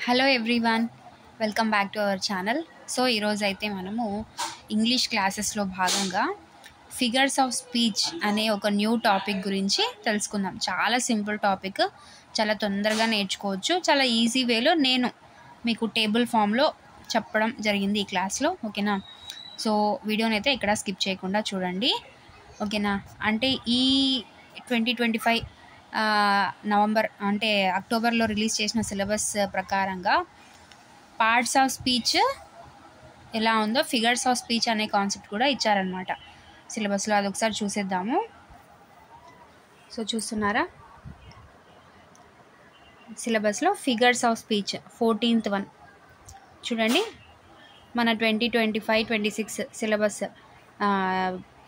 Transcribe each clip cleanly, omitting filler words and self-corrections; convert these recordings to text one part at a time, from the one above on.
Hello everyone, welcome back to our channel. So ఈరోజు అయితే మనము ఇంగ్లీష్ క్లాసెస్లో భాగంగా ఫిగర్స్ ఆఫ్ స్పీచ్ అనే ఒక న్యూ టాపిక్ గురించి తెలుసుకుందాం. చాలా సింపుల్ టాపిక్, చాలా తొందరగా నేర్చుకోవచ్చు. చాలా ఈజీ వేలో నేను మీకు టేబుల్ ఫామ్లో చెప్పడం జరిగింది ఈ క్లాస్లో. ఓకేనా? సో వీడియోని అయితే ఎక్కడ స్కిప్ చేయకుండా చూడండి. ఓకేనా? అంటే ఈ 2025 నవంబర్ అంటే అక్టోబర్లో రిలీజ్ చేసిన సిలబస్ ప్రకారంగా పార్ట్స్ ఆఫ్ స్పీచ్ ఎలా ఉందో ఫిగర్స్ ఆఫ్ స్పీచ్ అనే కాన్సెప్ట్ కూడా ఇచ్చారనమాట సిలబస్లో. అదొకసారి చూసేద్దాము. సో చూస్తున్నారా, సిలబస్లో figures of speech 14th one చూడండి. మన 2025-26 సిలబస్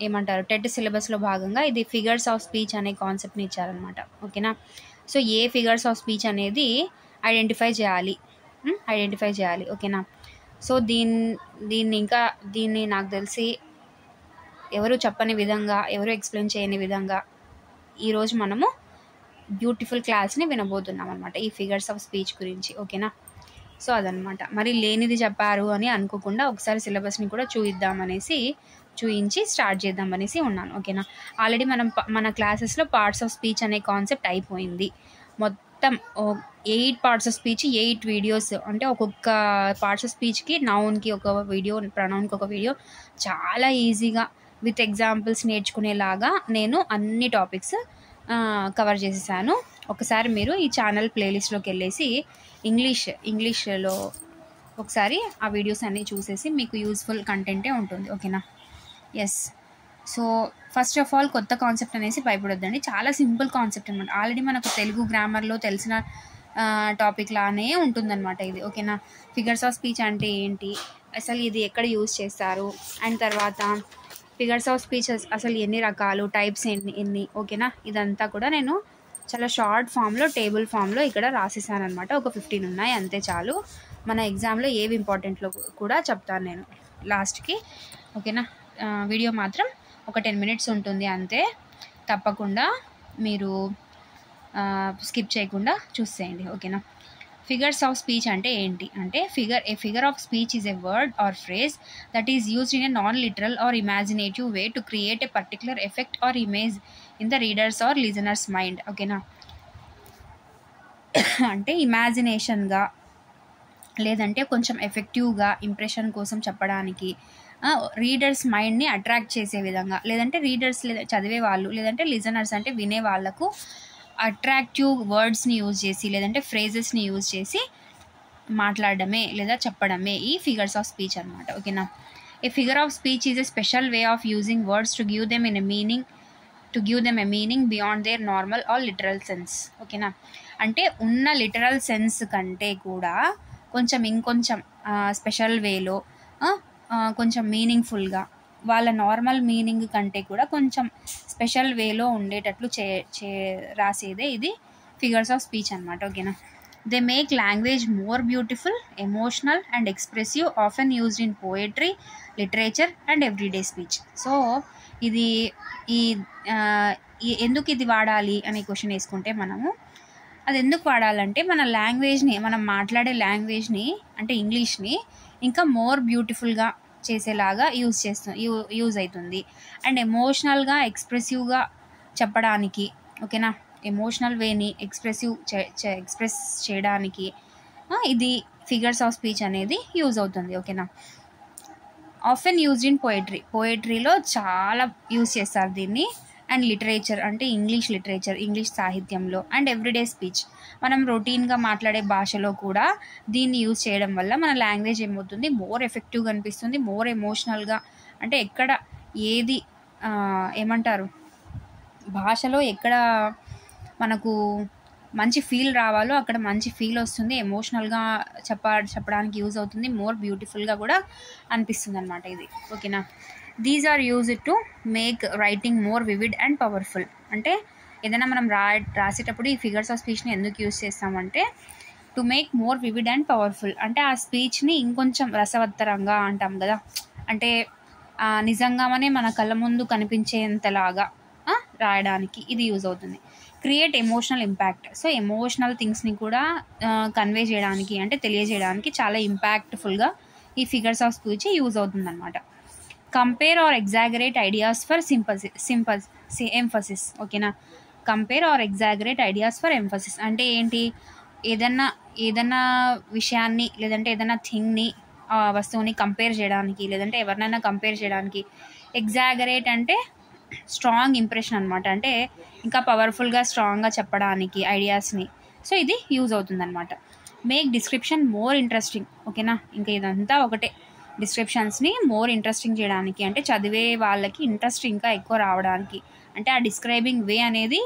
ఏమంటారు టెట్ సిలబస్లో భాగంగా ఇది ఫిగర్స్ ఆఫ్ స్పీచ్ అనే కాన్సెప్ట్ని ఇచ్చారనమాట. ఓకేనా? So A figures of speech అనేది ఐడెంటిఫై చేయాలి. ఓకేనా? సో దీన్ని నాకు తెలిసి ఎవరు చెప్పని విధంగా, ఎవరు ఎక్స్ప్లెయిన్ చేయని విధంగా ఈరోజు మనము బ్యూటిఫుల్ క్లాస్ని వినబోతున్నాం అనమాట ఈ ఫిగర్స్ ఆఫ్ స్పీచ్ గురించి. ఓకేనా? సో అదనమాట. మరి లేనిది చెప్పారు అని అనుకోకుండా ఒకసారి సిలబస్ని కూడా చూయించి స్టార్ట్ చేద్దామనేసి ఉన్నాను. ఓకేనా? ఆల్రెడీ మన క్లాసెస్లో పార్ట్స్ ఆఫ్ స్పీచ్ అనే కాన్సెప్ట్ అయిపోయింది. మొత్తం 8 పార్ట్స్ ఆఫ్ స్పీచ్, 8 వీడియోస్. అంటే ఒక్కొక్క పార్ట్స్ ఆఫ్ స్పీచ్కి నౌన్కి ఒక వీడియో, ప్రొనౌన్కి ఒక వీడియో, చాలా ఈజీగా విత్ ఎగ్జాంపుల్స్ నేర్చుకునేలాగా నేను అన్ని టాపిక్స్ కవర్ చేసేసాను. ఒకసారి మీరు ఈ ఛానల్ ప్లేలిస్ట్లోకి వెళ్ళేసి ఇంగ్లీష్లో ఒకసారి ఆ వీడియోస్ అన్నీ చూసేసి మీకు యూస్ఫుల్ కంటెంటే ఉంటుంది. ఓకేనా? Yes. So first of all కొత్త కాన్సెప్ట్ అనేసి భయపడొద్దండి. చాలా సింపుల్ కాన్సెప్ట్ అనమాట. ఆల్రెడీ మనకు తెలుగు గ్రామర్లో తెలిసిన టాపిక్ లానే ఉంటుందన్నమాట ఇది. ఓకేనా? ఫిగర్స్ ఆఫ్ స్పీచ్ అంటే ఏంటి, అసలు ఇది ఎక్కడ యూజ్ చేస్తారు, అండ్ తర్వాత ఫిగర్స్ ఆఫ్ స్పీచ్ అసలు ఎన్ని రకాలు, టైప్స్ ఎన్ని. ఓకేనా? ఇదంతా కూడా నేను చాలా షార్ట్ ఫామ్లో, టేబుల్ ఫామ్లో ఇక్కడ రాసేసాను అనమాట. ఒక 15 ఉన్నాయి, అంతే చాలు. మన ఎగ్జామ్లో ఏవి ఇంపార్టెంట్లో కూడా చెప్తాను నేను లాస్ట్కి. ఓకేనా? వీడియో మాత్రం ఒక 10 minutes ఉంటుంది అంతే. తప్పకుండా మీరు స్కిప్ చేయకుండా చూసేయండి. ఓకేనా? ఫిగర్స్ ఆఫ్ స్పీచ్ అంటే ఏంటి అంటే, a figure of speech is a word or phrase that is used in a non literal or imaginative way to create a particular effect or image in the reader's or listener's mind. ఓకేనా? అంటే ఇమాజినేషన్గా, లేదంటే కొంచెం ఎఫెక్టివ్గా impression కోసం చెప్పడానికి, readers మైండ్ని attract చేసే విధంగా, లేదంటే రీడర్స్ చదివే వాళ్ళు, లేదంటే లిజనర్స్ అంటే వినే వాళ్ళకు అట్రాక్టివ్ వర్డ్స్ని యూజ్ చేసి, లేదంటే ఫ్రేజెస్ని యూజ్ చేసి మాట్లాడడమే లేదా చెప్పడమే ఈ ఫిగర్స్ ఆఫ్ స్పీచ్ అనమాట. ఓకేనా? A figure of speech is a special way of using words to give them a meaning beyond their normal or literal sense. ఓకేనా? అంటే ఉన్న లిటరల్ సెన్స్ కంటే కూడా ఇంకొంచెం స్పెషల్ వేలో, కొంచెం మీనింగ్ఫుల్గా, వాళ్ళ నార్మల్ మీనింగ్ కంటే కూడా కొంచెం స్పెషల్ వేలో ఉండేటట్లు రాసేదే ఇది ఫిగర్స్ ఆఫ్ స్పీచ్ అనమాట. ఓకేనా? They make language more beautiful, emotional and expressive, often used in poetry, literature and everyday speech. So ఇది ఎందుకు ఇది వాడాలి అనే క్వశ్చన్ వేసుకుంటే, మనము అది ఎందుకు వాడాలంటే మన లాంగ్వేజ్ని, మనం మాట్లాడే లాంగ్వేజ్ని అంటే ఇంగ్లీష్ని ఇంకా మోర్ బ్యూటిఫుల్గా చేసేలాగా యూజ్ అవుతుంది. అండ్ ఎమోషనల్గా, ఎక్స్ప్రెసివ్గా చెప్పడానికి. ఓకేనా? ఎమోషనల్ వేని ఎక్స్ప్రెస్ చేయడానికి ఇది ఫిగర్స్ ఆఫ్ స్పీచ్ అనేది యూజ్ అవుతుంది. ఓకేనా? ఆఫెన్ యూజ్డ్ ఇన్ పోయట్రీలో చాలా యూజ్ చేస్తారు దీన్ని, అండ్ లిటరేచర్ అంటే ఇంగ్లీష్ సాహిత్యంలో, అండ్ ఎవ్రీడే స్పీచ్ మనం రొటీన్గా మాట్లాడే భాషలో కూడా దీన్ని యూజ్ చేయడం వల్ల మన లాంగ్వేజ్ ఏమవుతుంది, మోర్ ఎఫెక్టివ్గా అనిపిస్తుంది, మోర్ ఎమోషనల్గా. అంటే ఎక్కడ ఏది ఏమంటారు, భాషలో ఎక్కడ మనకు మంచి ఫీల్ రావాలో అక్కడ మంచి ఫీల్ వస్తుంది, ఎమోషనల్గా చెప్పడానికి యూజ్ అవుతుంది, మోర్ బ్యూటిఫుల్గా కూడా అనిపిస్తుంది అనమాట ఇది. ఓకేనా? These are used to make writing more vivid and powerful. అంటే ఏదైనా మనం రాసేటప్పుడు ఈ ఫిగర్స్ ఆఫ్ స్పీచ్ని ఎందుకు యూజ్ చేస్తామంటే, to make more vivid and powerful. అంటే ఆ స్పీచ్ని ఇంకొంచెం రసవత్తరంగా అంటాం కదా, అంటే నిజంగానే మన కళ్ళ ముందు కనిపించేంతలాగా రాయడానికి ఇది యూజ్ అవుతుంది. Create emotional impact. So emotional థింగ్స్ని కూడా కన్వే చేయడానికి అంటే తెలియజేయడానికి చాలా ఇంపాక్ట్ఫుల్గా ఈ ఫిగర్స్ ఆఫ్ స్పీచ్ యూజ్ అవుతుందన్నమాట. Compare or exaggerate ideas for emphasis. ఓకేనా, compare or exaggerate ideas for emphasis అంటే ఏంటి, ఏదన్నా విషయాన్ని లేదంటే ఏదైనా థింగ్ని వస్తువుని కంపేర్ చేయడానికి లేదంటే ఎవరినైనా కంపేర్ చేయడానికి. ఎగ్జాగరేట్ అంటే స్ట్రాంగ్ ఇంప్రెషన్ అనమాట, అంటే ఇంకా పవర్ఫుల్గా స్ట్రాంగ్గా చెప్పడానికి ఐడియాస్ని. సో ఇది యూజ్ అవుతుందన్నమాట. Make description more interesting. ఓకేనా, ఇంకా ఇదంతా ఒకటే, డిస్క్రిప్షన్స్ని మోర్ ఇంట్రెస్టింగ్ చేయడానికి, అంటే చదివే వాళ్ళకి ఇంట్రెస్ట్ ఇంకా ఎక్కువ రావడానికి, అంటే ఆ డిస్క్రైబింగ్ వే అనేది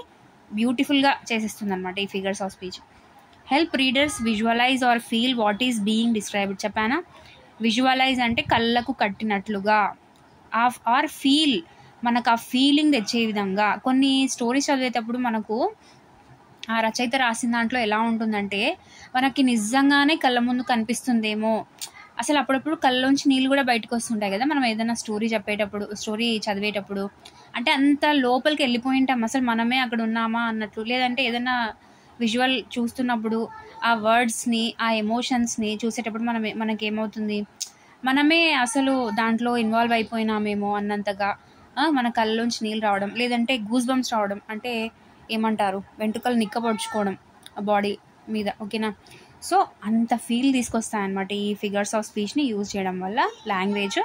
బ్యూటిఫుల్గా చేసేస్తుంది అనమాట ఈ figures of speech. Help readers visualise or feel what is being described. చెప్పానా, విజువలైజ్ అంటే కళ్ళకు కట్టినట్లుగా, ఆర్ ఫీల్ మనకు ఆ ఫీలింగ్ తెచ్చే విధంగా. కొన్ని స్టోరీస్ చదివేటప్పుడు మనకు ఆ రచయిత రాసిన దాంట్లో ఎలా ఉంటుందంటే మనకి నిజంగానే కళ్ళ ముందు కనిపిస్తుందేమో, అసలు అప్పుడప్పుడు కళ్ళలోంచి నీళ్ళు కూడా బయటకు వస్తుంటాయి కదా మనం ఏదైనా స్టోరీ చదివేటప్పుడు. అంటే అంత లోపలికి వెళ్ళిపోయి ఉంటాం, అసలు మనమే అక్కడ ఉన్నామా అన్నట్లు. లేదంటే ఏదైనా విజువల్ చూస్తున్నప్పుడు ఆ వర్డ్స్ని ఆ ఎమోషన్స్ని చూసేటప్పుడు మనకేమవుతుంది, మనమే అసలు దాంట్లో ఇన్వాల్వ్ అయిపోయినామేమో అన్నంతగా మన కళ్ళలోంచి నీళ్ళు రావడం, లేదంటే గూస్ బంప్స్ రావడం, అంటే ఏమంటారు, వెంట్రుకలు నిక్కపొడుచుకోవడం బాడీ మీద. ఓకేనా, సో అంత ఫీల్ తీసుకొస్తాయన్నమాట ఈ ఫిగర్స్ ఆఫ్ స్పీచ్ని యూజ్ చేయడం వల్ల. లాంగ్వేజ్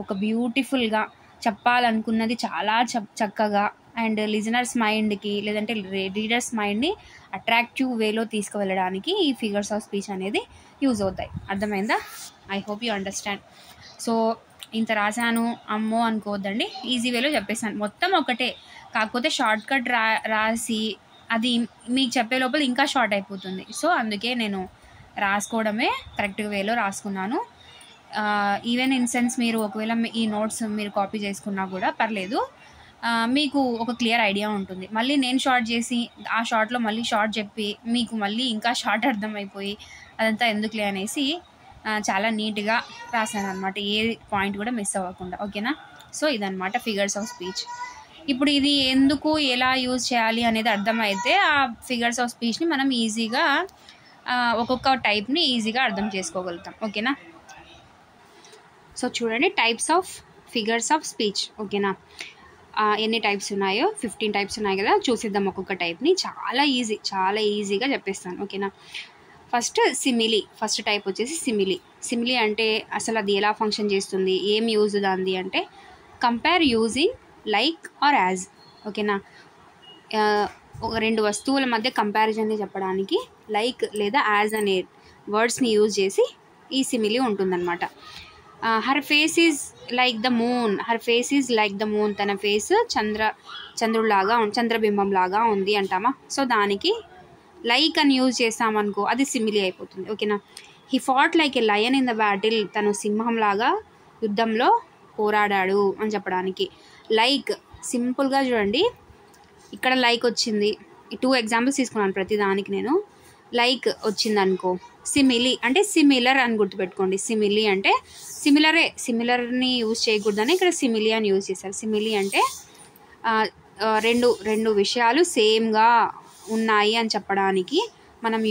ఒక బ్యూటిఫుల్గా చెప్పాలనుకున్నది చాలా చక్కగా అండ్ లిజనర్స్ మైండ్కి లేదంటే రీడర్స్ మైండ్ని అట్రాక్టివ్ వేలో తీసుకువెళ్ళడానికి ఈ ఫిగర్స్ ఆఫ్ స్పీచ్ అనేది యూజ్ అవుతాయి. అర్థమైందా? I hope you understand. So ఇంత రాశాను అమ్మో అనుకోవద్దండి, ఈజీ వేలో చెప్పేసాను. మొత్తం ఒకటే, కాకపోతే షార్ట్ కట్ రాసి అది మీకు చెప్పే లోపల ఇంకా షార్ట్ అయిపోతుంది. సో అందుకే నేను రాసుకోవడమే కరెక్ట్ వేలో రాసుకున్నాను. ఈవెన్ ఇన్ సెన్స్ మీరు ఒకవేళ ఈ నోట్స్ మీరు కాపీ చేసుకున్నా కూడా పర్లేదు, మీకు ఒక క్లియర్ ఐడియా ఉంటుంది. మళ్ళీ నేను షార్ట్ చేసి ఆ షార్ట్లో మళ్ళీ షార్ట్ చెప్పి మీకు మళ్ళీ ఇంకా షార్ట్ అర్థమైపోయి అదంతా ఎందుకులే అనేసి చాలా నీట్గా రాశాను అనమాట, ఏ పాయింట్ కూడా మిస్ అవ్వకుండా. ఓకేనా, సో ఇదన్నమాట ఫిగర్స్ ఆఫ్ స్పీచ్. ఇప్పుడు ఇది ఎందుకు ఎలా యూజ్ చేయాలి అనేది అర్థమైతే ఆ ఫిగర్స్ ఆఫ్ స్పీచ్ని మనం ఈజీగా ఒక్కొక్క టైప్ని ఈజీగా అర్థం చేసుకోగలుగుతాం. ఓకేనా, సో చూడండి types of figures of speech. ఓకేనా, ఎన్ని టైప్స్ ఉన్నాయో 15 టైప్స్ ఉన్నాయి కదా, చూసిద్దాం ఒక్కొక్క టైప్ని. చాలా ఈజీగా చెప్పేస్తాను. ఓకేనా, ఫస్ట్ సిమిలీ. ఫస్ట్ టైప్ వచ్చేసి సిమిలీ అంటే అసలు అది ఎలా ఫంక్షన్ చేస్తుంది, ఏం యూజ్ దాంది అంటే compare using like or as. ఓకేనా, రెండు వస్తువుల మధ్య కంపారిజన్ని చెప్పడానికి లైక్ లేదా యాజ్ అనే వర్డ్స్ని యూజ్ చేసి ఈ సిమిలీ ఉంటుందన్నమాట. Her face is like the moon. తన ఫేస్ చంద్రుడిలాగా చంద్రబింబం లాగా ఉంది అంటామా, సో దానికి లైక్ అని యూజ్ చేస్తామనుకో అది సిమిలీ అయిపోతుంది. ఓకేనా, he fat like a lion in the battle. తను సింహంలాగా యుద్ధంలో పోరాడాడు అని చెప్పడానికి లైక్. సింపుల్గా చూడండి, ఇక్కడ లైక్ వచ్చింది, 2 ఎగ్జాంపుల్స్ తీసుకున్నాను ప్రతి దానికి నేను. లైక్ వచ్చింది అనుకో, సిమిలీ అంటే సిమిలర్ అని గుర్తుపెట్టుకోండి. సిమిలీ అంటే సిమిలర్ని యూజ్ చేయకూడదని ఇక్కడ సిమిలీ అని యూజ్ చేశారు. సిమిలీ అంటే రెండు విషయాలు సేమ్గా ఉన్నాయి అని చెప్పడానికి మనం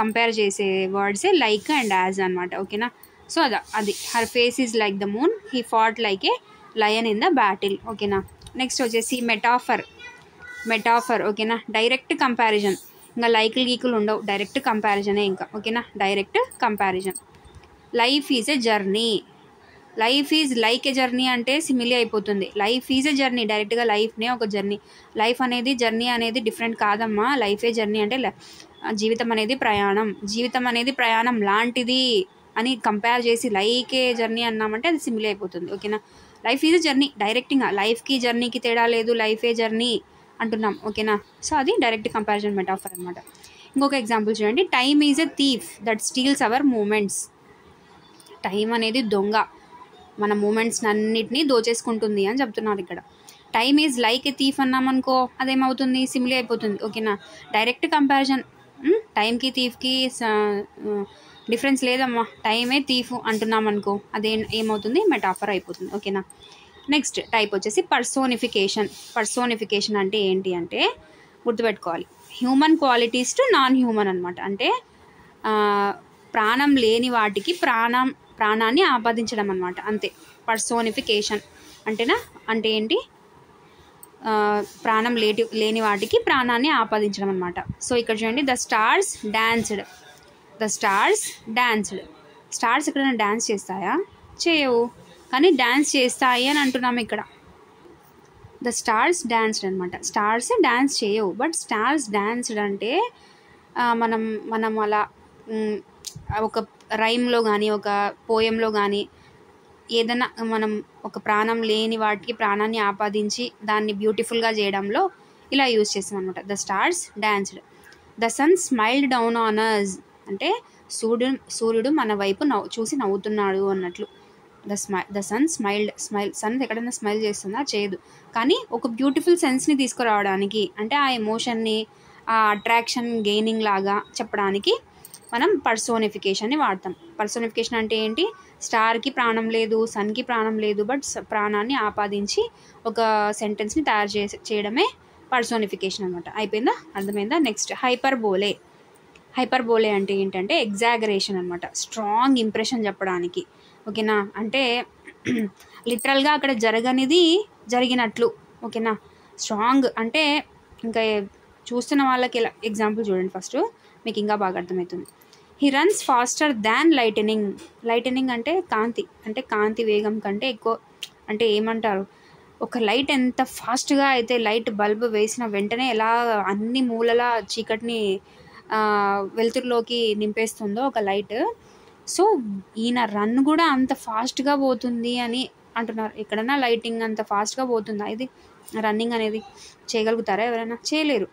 కంపేర్ చేసే వర్డ్సే లైక్ అండ్ యాజ్ అనమాట. ఓకేనా, సో అది her face is like the moon, he fat like A lion in the battle. ఓకేనా, నెక్స్ట్ వచ్చేసి మెటాఫర్. ఓకేనా, డైరెక్ట్ కంపారిజన్. ఇంకా గీకులు ఉండవు, డైరెక్ట్ కంపారిజనే ఇంకా. ఓకేనా, direct comparison. Life is a journey. Life is like A journey అంటే simile అయిపోతుంది. Life is a journey, డైరెక్ట్గా లైఫ్నే ఒక జర్నీ. లైఫ్ అనేది జర్నీ అనేది డిఫరెంట్ కాదమ్మా. లైఫే జర్నీ అంటే జీవితం అనేది ప్రయాణం లాంటిది అని కంపేర్ చేసి లైక్ ఏ జర్నీ అన్నామంటే అది సిమిలీ అయిపోతుంది. ఓకేనా, లైఫ్ ఈజ్ ఎ జర్నీ డైరెక్ట్గా, లైఫ్కి జర్నీకి తేడా లేదు, లైఫే జర్నీ అంటున్నాం. ఓకేనా, సో అది డైరెక్ట్ కంపారిజన్ మెటాఫర్ అనమాట. ఇంకొక ఎగ్జాంపుల్ చూడండి, time is a thief that steals our moments. Time అనేది దొంగ, మన మూమెంట్స్ అన్నిటినీ దోచేసుకుంటుంది అని చెప్తున్నారు ఇక్కడ. Time is like a thief అన్నామనుకో అదేమవుతుంది, సిమిలీ అయిపోతుంది. ఓకేనా, డైరెక్ట్ కంపారిజన్. టైంకి థీఫ్కి డిఫరెన్స్ లేదమ్మా, టైమే థీఫ్ అంటున్నాం అనుకో ఏమవుతుంది, మెటాఫర్ అయిపోతుంది. ఓకేనా, నెక్స్ట్ టైప్ వచ్చేసి పర్సోనిఫికేషన్ అంటే ఏంటి అంటే గుర్తుపెట్టుకోవాలి. Human qualities to non human అనమాట. అంటే ప్రాణం లేని వాటికి ప్రాణాన్ని ఆపాదించడం అనమాట, అంతే. పర్సోనిఫికేషన్ అంటేనా, అంటే ఏంటి, ప్రాణం లేని వాటికి ప్రాణాన్ని ఆపాదించడం అనమాట. సో ఇక్కడ చూడండి, the stars danced. The stars danced. Stars ఎక్కడైనా డ్యాన్స్ చేస్తాయా? చేయవు, కానీ డ్యాన్స్ చేస్తాయి అని అంటున్నాము ఇక్కడ. ద స్టార్స్ డాన్స్డ్ అనమాట. స్టార్స్ డ్యాన్స్ చేయవు, బట్ స్టార్స్ డాన్స్డ్ అంటే మనం అలా ఒక రైమ్లో కానీ ఒక పోయంలో కానీ ఏదైనా మనం ఒక ప్రాణం లేని వాటికి ప్రాణాన్ని ఆపాదించి దాన్ని బ్యూటిఫుల్గా చేయడంలో ఇలా యూజ్ చేస్తాం అనమాట. The stars danced. The sun smiled down on us. అంటే సూర్యుడు మన వైపు చూసి నవ్వుతున్నాడు అన్నట్లు. The sun smile. సన్ ఎక్కడైనా స్మైల్ చేస్తుందా? చేయదు, కానీ ఒక బ్యూటిఫుల్ సెన్స్ని తీసుకురావడానికి, అంటే ఆ ఎమోషన్ని, ఆ అట్రాక్షన్ గెయినింగ్ లాగా చెప్పడానికి మనం పర్సోనిఫికేషన్ని వాడతాం. పర్సోనిఫికేషన్ అంటే ఏంటి, స్టార్కి ప్రాణం లేదు, సన్కి ప్రాణం లేదు, బట్ ప్రాణాన్ని ఆపాదించి ఒక సెంటెన్స్ని తయారు చేయడమే పర్సోనిఫికేషన్ అనమాట. అయిపోయిందా? అర్థమైందా? నెక్స్ట్ హైపర్బోలే. హైపర్బోలే అంటే ఏంటంటే ఎగ్జాగరేషన్ అనమాట, స్ట్రాంగ్ ఇంప్రెషన్ చెప్పడానికి. ఓకేనా, అంటే లిటరల్గా అక్కడ జరగనిది జరిగినట్లు. ఓకేనా, స్ట్రాంగ్ అంటే ఇంకా చూస్తున్న వాళ్ళకి ఎలా ఎగ్జాంపుల్ చూడండి ఫస్ట్, మీకు ఇంకా బాగా అర్థమవుతుంది. He runs faster than lightning. Lightning అంటే కాంతి, అంటే కాంతి వేగం కంటే ఎక్కువ. అంటే ఏమంటారు, ఒక లైట్ ఎంత ఫాస్ట్గా అయితే లైట్ బల్బ్ వేసిన వెంటనే ఎలా అన్ని మూలల చీకటిని వెలుతురులోకి నింపేస్తుందో ఒక లైట్, సో ఈయన రన్ కూడా అంత ఫాస్ట్గా పోతుంది అని అంటున్నారు. ఎక్కడైనా లైటింగ్ అంత ఫాస్ట్గా పోతుందా? ఇది రన్నింగ్ అనేది చేయగలుగుతారా? ఎవరైనా చేయలేరు.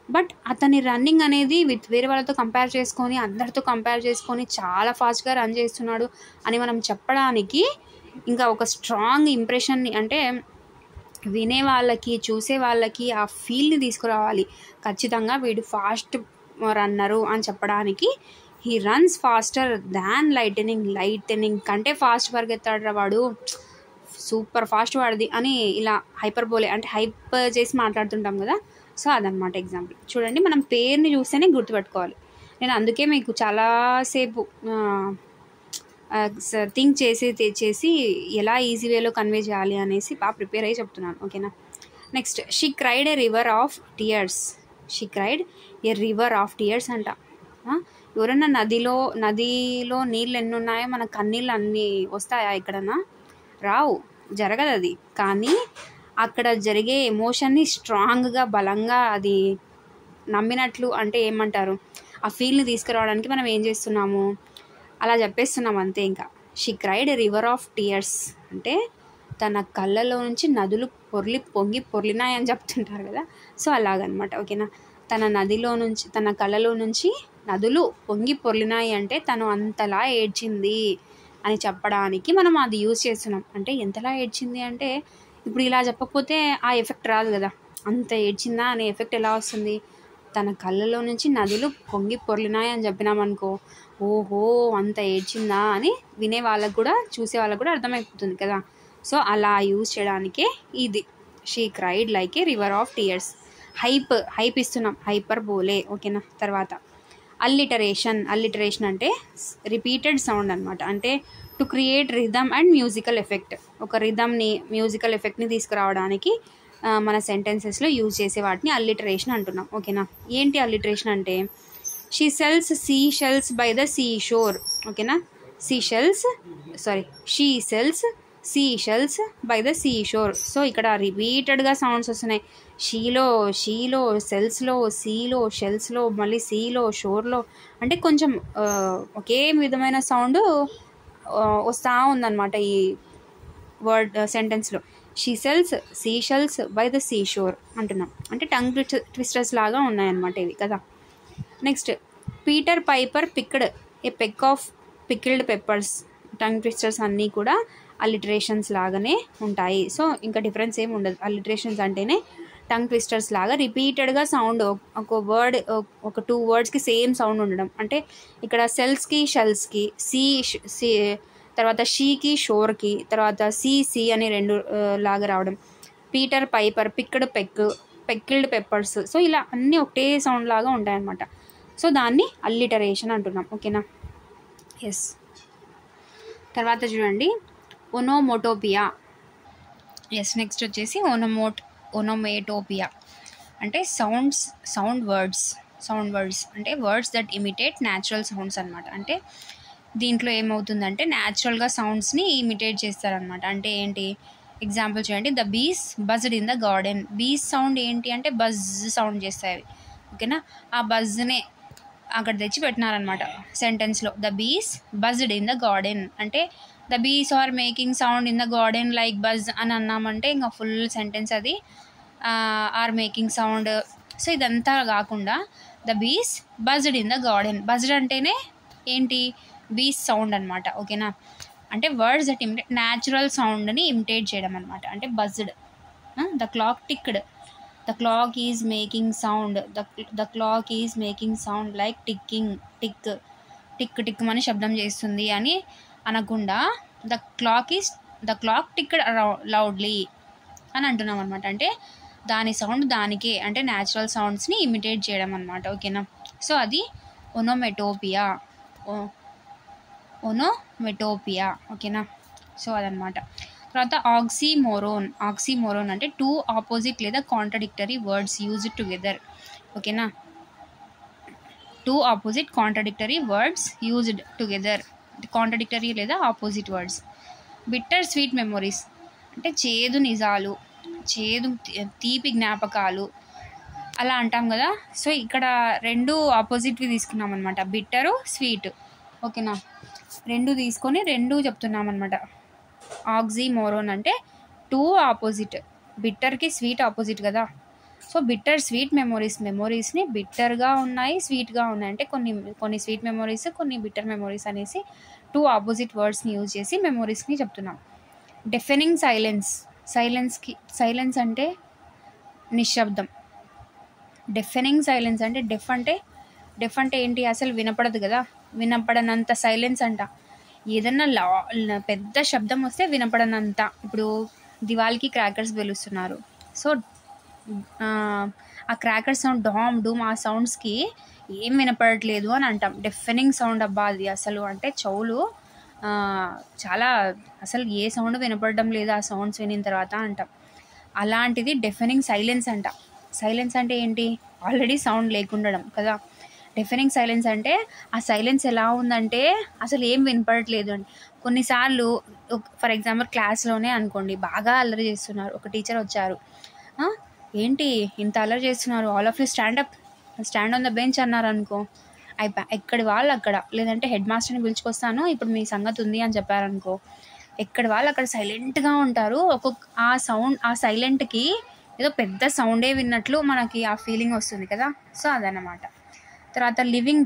బట్ అతని రన్నింగ్ అనేది వేరే వాళ్ళతో కంపేర్ చేసుకొని, అందరితో కంపేర్ చేసుకొని చాలా ఫాస్ట్గా రన్ చేస్తున్నాడు అని మనం చెప్పడానికి ఇంకా ఒక స్ట్రాంగ్ ఇంప్రెషన్ని, అంటే వినే వాళ్ళకి చూసే వాళ్ళకి ఆ ఫీల్ని తీసుకురావాలి. ఖచ్చితంగా వీడు ఫాస్ట్ రన్నరు అని చెప్పడానికి he runs faster than lightning. Lightning కంటే ఫాస్ట్ పరిగెత్తాడు వాడు, సూపర్ ఫాస్ట్ వాడిది అని ఇలా హైపర్బోలే అంటే హైప్ చేసి మాట్లాడుతుంటాం కదా. సో అదనమాట ఎగ్జాంపుల్. చూడండి, మనం పేరుని చూస్తేనే గుర్తుపెట్టుకోవాలి. నేను అందుకే మీకు చాలాసేపు థింక్ చేసి ఎలా ఈజీ వేలో కన్వే చేయాలి అనేసి బాగా ప్రిపేర్ అయ్యి చెప్తున్నాను. ఓకేనా. Next, she cried A river of tears. She cried A river of tears అంట. ఎవరన్నా నదిలో నీళ్ళు ఎన్ని ఉన్నాయో మన కన్నీళ్ళు అన్నీ వస్తాయా? ఎక్కడన్నా రావు, జరగదు అది. కానీ అక్కడ జరిగే ఎమోషన్ని స్ట్రాంగ్గా బలంగా అది నమ్మినట్లు, అంటే ఏమంటారు, ఆ ఫీల్ని తీసుకురావడానికి మనం ఏం చేస్తున్నాము, అలా చెప్పేస్తున్నాం అంతే. ఇంకా she cried a river of tears అంటే తన కళ్ళలో నుంచి నదులు పొర్లినాయని చెప్తుంటారు కదా. సో అలాగనమాట. ఓకేనా. తన కళ్ళలో నుంచి నదులు పొర్లినాయి అంటే తను అంతలా ఏడ్చింది అని చెప్పడానికి మనం అది యూజ్ చేస్తున్నాం. అంటే ఎంతలా ఏడ్చింది అంటే ఇప్పుడు ఇలా చెప్పకపోతే ఆ ఎఫెక్ట్ రాదు కదా. అంత ఏడ్చిందా అనే ఎఫెక్ట్ ఎలా వస్తుంది? తన కళ్ళలో నుంచి నదులు పొర్లినాయి అని చెప్పినామనుకో, ఓహో అంత ఏడ్చిందా అని వినే వాళ్ళకు కూడా చూసే వాళ్ళకు కూడా అర్థమైపోతుంది కదా. సో అలా యూజ్ చేయడానికే ఇది she cried like A river of tears. Hype ఇస్తున్నాం, హైపర్బోలే. ఓకేనా. తర్వాత అల్లిటరేషన్ అంటే రిపీటెడ్ సౌండ్ అనమాట. అంటే to create rhythm and musical effect. ఒక రిథమ్ని మ్యూజికల్ ఎఫెక్ట్ని తీసుకురావడానికి మన సెంటెన్సెస్లో యూజ్ చేసే వాటిని అల్లిటరేషన్ అంటున్నాం. ఓకేనా. ఏంటి అల్లిటరేషన్ అంటే she sells by the sea shore. ఓకేనా. She sells sea shells by the sea shore. So ఇక్కడ రిపీటెడ్గా సౌండ్స్ వస్తున్నాయి. షీలో, సెల్స్లో, సీలో, షెల్స్లో, మళ్ళీ సీలో, షోర్లో, అంటే కొంచెం ఒకే విధమైన సౌండ్ వస్తూ ఉందన్నమాట ఈ వర్డ్ సెంటెన్స్లో. She sells sea shells by the sea shore అంటున్నాం. అంటే టంగ్ ట్విస్టర్స్ లాగా ఉన్నాయన్నమాట ఇవి కదా. Next, Peter Piper picked a peck of pickled peppers. Tongue twisters అన్నీ కూడా అల్లిటరేషన్స్ లాగానే ఉంటాయి. సో ఇంకా డిఫరెన్స్ ఏమి ఉండదు. అల్లిటరేషన్స్ అంటేనే టంగ్ ట్విస్టర్స్ లాగా రిపీటెడ్గా సౌండ్, ఒక వర్డ్, ఒక 2 వర్డ్స్కి సేమ్ సౌండ్ ఉండడం. అంటే ఇక్కడ సెల్స్కి షెల్స్కి, సీ తర్వాత షీకి షోర్కి, తర్వాత సి అని 2 లాగా రావడం. Peter Piper picked pickled peppers. So ఇలా అన్నీ ఒకటే సౌండ్ లాగా ఉంటాయన్నమాట. సో దాన్ని అల్లిటరేషన్ అంటున్నాం. ఓకేనా. ఎస్. తర్వాత చూడండి ఒనోమోటోపియా. ఎస్. నెక్స్ట్ వచ్చేసి ఒనోమేటోపియా అంటే సౌండ్ వర్డ్స్ అంటే words that imitate natural sounds అనమాట. అంటే దీంట్లో ఏమవుతుందంటే న్యాచురల్గా సౌండ్స్ని ఇమిటేట్ చేస్తారనమాట. అంటే ఏంటి, ఎగ్జాంపుల్ చూడండి, the bees buzzed in the garden. బీస్ సౌండ్ ఏంటి అంటే బజ్ సౌండ్ చేస్తాయి అవి. ఓకేనా. ఆ బజ్నే అక్కడ తెచ్చి పెట్టినారనమాట సెంటెన్స్లో. The bees buzzed in the garden అంటే the bees are making sound in the garden like buzz అని అన్నామంటే ఇంకా ఫుల్ సెంటెన్స్ అది ఆర్ మేకింగ్ సౌండ్. సో ఇదంతా కాకుండా the bees buzzed in the garden. Buzzed అంటేనే ఏంటి, బీస్ సౌండ్ అనమాట. ఓకేనా. అంటే వర్డ్స్ దట్ ఇమిటేట్ న్యాచురల్ సౌండ్ని ఇమిటేట్ చేయడం అనమాట. అంటే buzzed. The clock ticked. The clock is making sound. The clock is making sound like ticking. Tick అని శబ్దం చేస్తుంది అని అనకుండా ద క్లాక్ టిక్డ్ లౌడ్లీ అని అంటున్నాం అనమాట. అంటే దాని సౌండ్ దానికే, అంటే న్యాచురల్ సౌండ్స్ని ఇమిటేట్ చేయడం అనమాట. ఓకేనా. సో అది ఒనోమెటోపియా. ఓకేనా. సో అదనమాట. తర్వాత ఆక్సిమోరోన్ అంటే టూ ఆపోజిట్ లేదా కాంట్రడిక్టరీ వర్డ్స్ యూజ్డ్ టుగెదర్. ఓకేనా. Two opposite contradictory words used together. Contradictory లేదా opposite words. Bitter sweet memories అంటే చేదు నిజాలు, తీపి జ్ఞాపకాలు అలా అంటాం కదా. సో ఇక్కడ రెండు ఆపోజిట్వి తీసుకున్నాం అనమాట, బిట్టరు స్వీట్. ఓకేనా. రెండు తీసుకొని రెండు చెప్తున్నాం అనమాట. ఆక్సిమోరోన్ అంటే టూ ఆపోజిట్, బిట్టర్కి స్వీట్ ఆపోజిట్ కదా. సో బిట్టర్ స్వీట్ మెమొరీస్ని బిట్టర్గా ఉన్నాయి, స్వీట్గా ఉన్నాయి. అంటే కొన్ని స్వీట్ మెమొరీస్, కొన్ని బిట్టర్ మెమొరీస్ అనేసి టూ ఆపోజిట్ వర్డ్స్ని యూజ్ చేసి మెమొరీస్ని చెప్తున్నాం. డెఫెనింగ్ సైలెన్స్ అంటే నిశ్శబ్దం. డెఫెనింగ్ సైలెన్స్ అంటే డెఫ్ అంటే ఏంటి, అసలు వినపడదు కదా, వినపడనంత సైలెన్స్ అంట. ఏదన్నా పెద్ద శబ్దం వస్తే వినపడనంత. ఇప్పుడు దివాళీకి క్రాకర్స్ వెలుస్తున్నారు. సో ఆ క్రాకర్ సౌండ్ డామ్ డూమ్ ఆ సౌండ్స్కి ఏం వినపడట్లేదు అని అంటాం. డెఫెనింగ్ సౌండ్ అబ్బా అది అసలు, అంటే చెవులు చాలా అసలు ఏ సౌండ్ వినపడడం లేదు ఆ సౌండ్స్ వినిన తర్వాత అంటాం. అలాంటిది డెఫెనింగ్ సైలెన్స్ అంట. సైలెన్స్ అంటే ఏంటి, ఆల్రెడీ సౌండ్ లేకుండడం కదా. డెఫెనింగ్ సైలెన్స్ అంటే ఆ సైలెన్స్ ఎలా ఉందంటే అసలు ఏం వినపడట్లేదు అండి. కొన్నిసార్లు ఫర్ ఎగ్జాంపుల్ క్లాస్లోనే అనుకోండి, బాగా అల్లరి చేస్తున్నారు, ఒక టీచర్ వచ్చారు, ఏంటి ఇంత అల్లరి చేస్తున్నారు, all of you stand on the bench అన్నారు అనుకో, ఎక్కడి వాళ్ళు అక్కడ, లేదంటే హెడ్ మాస్టర్ని పిలుచుకొస్తాను ఇప్పుడు మీ సంగతి ఉంది అని చెప్పారనుకో, ఎక్కడి వాళ్ళు అక్కడ సైలెంట్గా ఉంటారు. ఆ సైలెంట్కి ఏదో పెద్ద సౌండే విన్నట్లు మనకి ఆ ఫీలింగ్ వస్తుంది కదా. సో అదన్నమాట. తర్వాత లివింగ్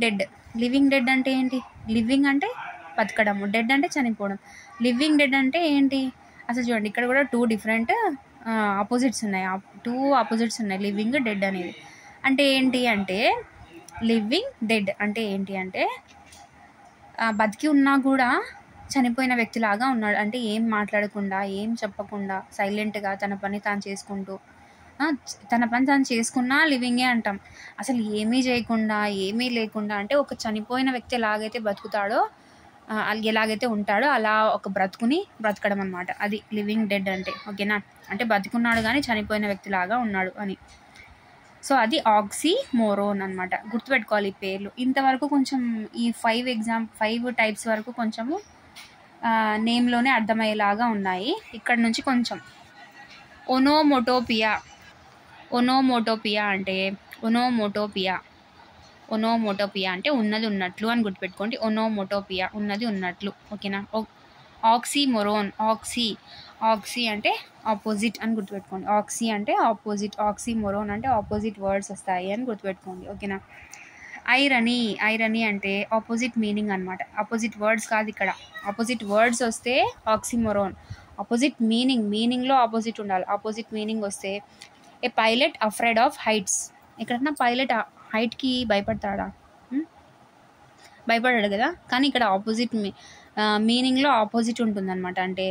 డెడ్ అంటే ఏంటి, లివింగ్ అంటే బతకడము, డెడ్ అంటే చనిపోవడం. లివింగ్ డెడ్ అంటే ఏంటి, అసలు చూడండి ఇక్కడ కూడా టూ ఆపోజిట్స్ ఉన్నాయి, లివింగ్ డెడ్ అనేది. అంటే ఏంటి అంటే లివింగ్ డెడ్ అంటే ఏంటి అంటే బతికి ఉన్నా కూడా చనిపోయిన వ్యక్తిలాగా ఉన్నాడు. అంటే ఏం మాట్లాడకుండా, ఏం చెప్పకుండా, సైలెంట్గా తన పని తాను చేసుకున్నా లివింగే అంటాం. అసలు ఏమీ చేయకుండా, ఏమీ లేకుండా, అంటే ఒక చనిపోయిన వ్యక్తి ఎలాగైతే బతుకుతాడో, ఎలాగైతే ఉంటాడో అలా ఒక బ్రతకడం అనమాట. అది లివింగ్ డెడ్ అంటే. ఓకేనా. అంటే బతుకున్నాడు కానీ చనిపోయిన వ్యక్తిలాగా ఉన్నాడు అని. సో అది ఆక్సిమోరోన్ అనమాట. గుర్తుపెట్టుకోవాలి ఈ పేర్లు. ఇంతవరకు కొంచెం ఈ 5 టైప్స్ వరకు కొంచెము నేమ్లోనే అర్థమయ్యేలాగా ఉన్నాయి. ఇక్కడ నుంచి కొంచెం ఒనోమోటోపియా అంటే ఒనోమోటోపియా అంటే ఉన్నది ఉన్నట్లు అని గుర్తుపెట్టుకోండి. ఒనోమోటోపియా ఉన్నది ఉన్నట్లు. ఓకేనా. ఆక్సిమోరోన్ ఆక్సి అంటే ఆపోజిట్ అని గుర్తుపెట్టుకోండి. ఆక్సి అంటే ఆపోజిట్, ఆక్సిమోరోన్ అంటే ఆపోజిట్ వర్డ్స్ వస్తాయి అని గుర్తుపెట్టుకోండి. ఓకేనా. ఐరనీ అంటే ఆపోజిట్ మీనింగ్ అనమాట. ఆపోజిట్ వర్డ్స్ కాదు ఇక్కడ. ఆపోజిట్ వర్డ్స్ వస్తే ఆక్సిమోరోన్, ఆపోజిట్ మీనింగ్లో ఆపోజిట్ ఉండాలి. ఆపోజిట్ మీనింగ్ వస్తే ఏ పైలట్ అఫ్రైడ్ ఆఫ్ హైట్స్. ఎక్కడన్నా పైలట్ హైట్కి భయపడతాడా, భయపడాడు కదా. కానీ ఇక్కడ ఆపోజిట్ మీనింగ్లో ఆపోజిట్ ఉంటుందన్నమాట. అంటే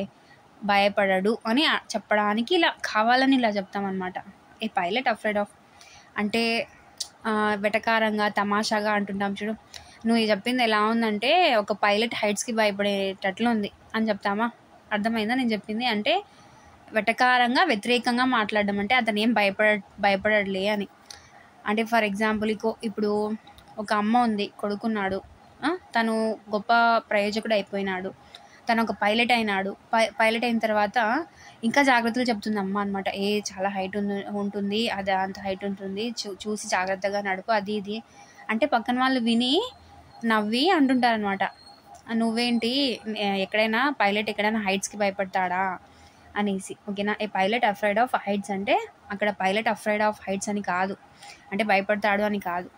భయపడడు అని చెప్పడానికి ఇలా కావాలని ఇలా చెప్తామన్నమాట. ఏ పైలట్ అఫ్రైడ్ ఆఫ్ అంటే వెటకారంగా తమాషాగా అంటుంటాం చూడు. నువ్వు చెప్పింది ఎలా ఉందంటే ఒక పైలట్ హైట్స్కి భయపడేటట్లు ఉంది అని చెప్తామా? అర్థమైందా నేను చెప్పింది? అంటే వెటకారంగా వ్యతిరేకంగా మాట్లాడడం అంటే అతను ఏం భయపడలే అని. అంటే ఫర్ ఎగ్జాంపుల్ ఇప్పుడు ఒక అమ్మ ఉంది, కొడుకున్నాడు, తను గొప్ప ప్రయోజకుడు అయిపోయినాడు, తను ఒక పైలట్ అయినాడు. పైలట్ అయిన తర్వాత ఇంకా జాగ్రత్తలు చెప్తుంది అమ్మ అనమాట. చాలా హైట్ ఉంటుంది, అది అంత హైట్ ఉంటుంది, చూసి జాగ్రత్తగా నడుపు, అది ఇది అంటే పక్కన వాళ్ళు విని నవ్వి అంటుంటారనమాట, నువ్వేంటి ఎక్కడైనా పైలట్ ఎక్కడైనా హైట్స్కి భయపడతాడా అనేసి. ఓకేనా? ఏ పైలట్ అఫ్రైడ్ ఆఫ్ హైట్స్ అంటే అక్కడ పైలట్ అఫ్రైడ్ ఆఫ్ హైట్స్ అని కాదు, అంటే భయపడతాడు అని కాదు.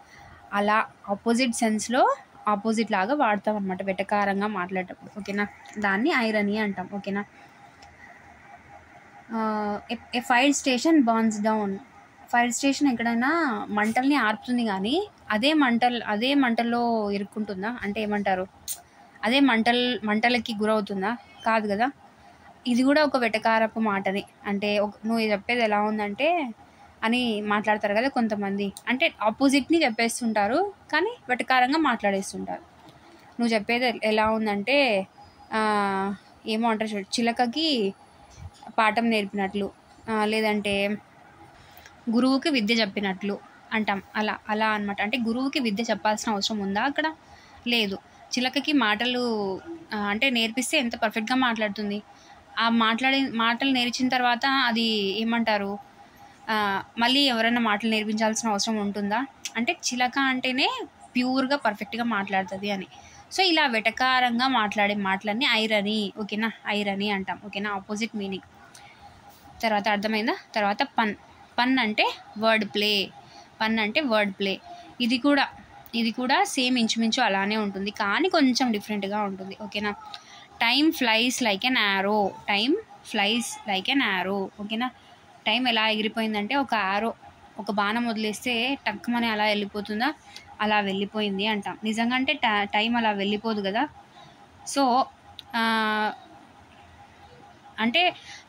అలా ఆపోజిట్ సెన్స్లో ఆపోజిట్ లాగా వాడతాం అనమాట వెటకారంగా మాట్లాడేటప్పుడు. ఓకేనా? దాన్ని ఐరనీ అంటాం. ఓకేనా? A fire station burns down. Fire station ఎక్కడైనా మంటల్ని ఆర్పుతుంది, కానీ అదే మంటల్లో ఇరుక్కుంటుందా? అంటే ఏమంటారు, అదే మంటలకి గురవుతుందా? కాదు కదా. ఇది కూడా ఒక వెటకారపు మాటని. అంటే నువ్వు చెప్పేది ఎలా ఉందంటే అని మాట్లాడతారు కదా కొంతమంది, అంటే ఆపోజిట్ని చెప్పేస్తుంటారు కానీ వెటకారంగా మాట్లాడేస్తుంటారు. నువ్వు చెప్పేది ఎలా ఉందంటే ఏమో అంటారు చూడు, చిలకకి పాఠం నేర్పినట్లు, లేదంటే గురువుకి విద్య చెప్పినట్లు అంటాం. అలా అనమాట. అంటే గురువుకి విద్య చెప్పాల్సిన అవసరం ఉందా అక్కడ? లేదు. చిలకకి మాటలు అంటే నేర్పిస్తే ఎంత పర్ఫెక్ట్గా మాట్లాడుతుంది. ఆ మాటలు నేర్చిన తర్వాత అది ఏమంటారు, మళ్ళీ ఎవరైనా మాటలు నేర్పించాల్సిన అవసరం ఉంటుందా? అంటే చిలక అంటేనే ప్యూర్గా పర్ఫెక్ట్గా మాట్లాడుతుంది అని. సో ఇలా వెటకారంగా మాట్లాడే మాటలన్నీ ఐరనీ. ఓకేనా? ఐరనీ అంటాం. ఓకేనా? Opposite meaning. తర్వాత అర్థమైందా? తర్వాత పన్ అంటే వర్డ్ ప్లే. పన్ అంటే వర్డ్ ప్లే. ఇది కూడా సేమ్ ఇంచుమించు అలానే ఉంటుంది, కానీ కొంచెం డిఫరెంట్గా ఉంటుంది. ఓకేనా? Time flies like an arrow. Time flies like an arrow. ఓకేనా? టైం ఎలా ఎగిరిపోయిందంటే ఒక బాణం వదిలేస్తే టక్కుమని అలా వెళ్ళిపోతుందా, అలా వెళ్ళిపోయింది అంటాం. నిజంగా అంటే టైం అలా వెళ్ళిపోదు కదా. సో అంటే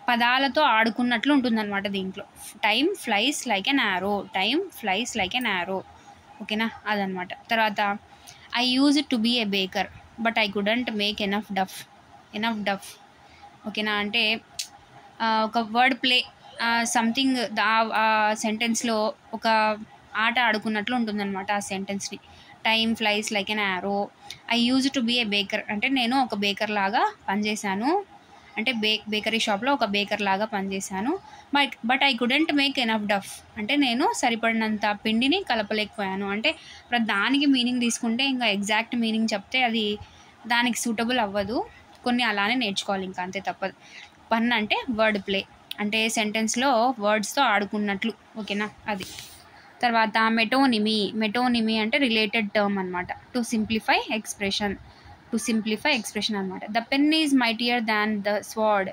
పదాలతో ఆడుకున్నట్లు ఉంటుందన్నమాట దీంట్లో. Time flies like an arrow. Time flies like an arrow. ఓకేనా? అదనమాట. తర్వాత I use to be a baker but I couldn't make enough dough. ఓకేనా? అంటే ఒక వర్డ్ ప్లే, సంథింగ్ ఆ సెంటెన్స్లో ఒక ఆట ఆడుకున్నట్లు ఉంటుందన్నమాట ఆ సెంటెన్స్ని. Time flies like an arrow. I use to be a baker అంటే నేను ఒక బేకర్ లాగా పనిచేశాను, అంటే బేకరీ షాప్లో ఒక బేకర్ లాగా పనిచేశాను. But I couldn't make enough dough అంటే నేను సరిపడినంత పిండిని కలపలేకపోయాను. అంటే దానికి మీనింగ్ తీసుకుంటే ఇంకా ఎగ్జాక్ట్ మీనింగ్ చెప్తే అది దానికి సూటబుల్ అవ్వదు, కొన్ని అలానే నేర్చుకోవాలి ఇంకా, అంతే తప్పదు. పన్ అంటే వర్డ్ ప్లే, అంటే సెంటెన్స్లో వర్డ్స్తో ఆడుకున్నట్లు. ఓకేనా? అది. తర్వాత మెటోనిమీ అంటే రిలేటెడ్ టర్మ్ అనమాట. టు సింప్లిఫై ఎక్స్ప్రెషన్ అనమాట. The pen is mightier than the sword.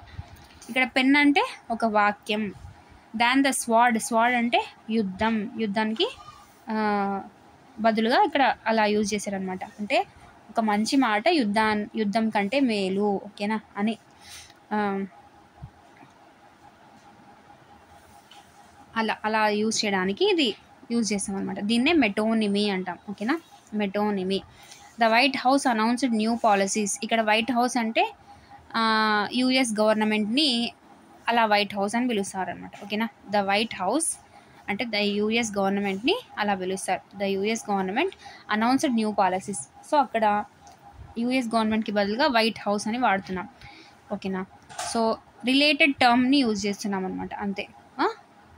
ఇక్కడ పెన్ అంటే ఒక వాక్యం, దాన్ ద స్వార్డ్ అంటే యుద్ధానికి బదులుగా ఇక్కడ అలా యూజ్ చేశారనమాట. అంటే ఒక మంచి మాట యుద్ధం కంటే మేలు. ఓకేనా? అని అలా యూజ్ చేయడానికి ఇది యూజ్ చేస్తాం అనమాట. దీన్నే మెటోనిమీ అంటాం. ఓకేనా? Metonymy. The White House announced new policies. ఇక్కడ వైట్ హౌస్ అంటే యుఎస్ గవర్నమెంట్ని అలా వైట్ హౌస్ అని పిలుస్తారు అనమాట. ఓకేనా? ద వైట్ హౌస్ అంటే ద యుఎస్ గవర్నమెంట్ని అలా పిలుస్తారు. The US government announced new policies. So అక్కడ యుఎస్ గవర్నమెంట్కి బదులుగా వైట్ హౌస్ అని వాడుతున్నాం. ఓకేనా? సో రిలేటెడ్ టర్మ్ని యూజ్ చేస్తున్నాం అనమాట, అంతే.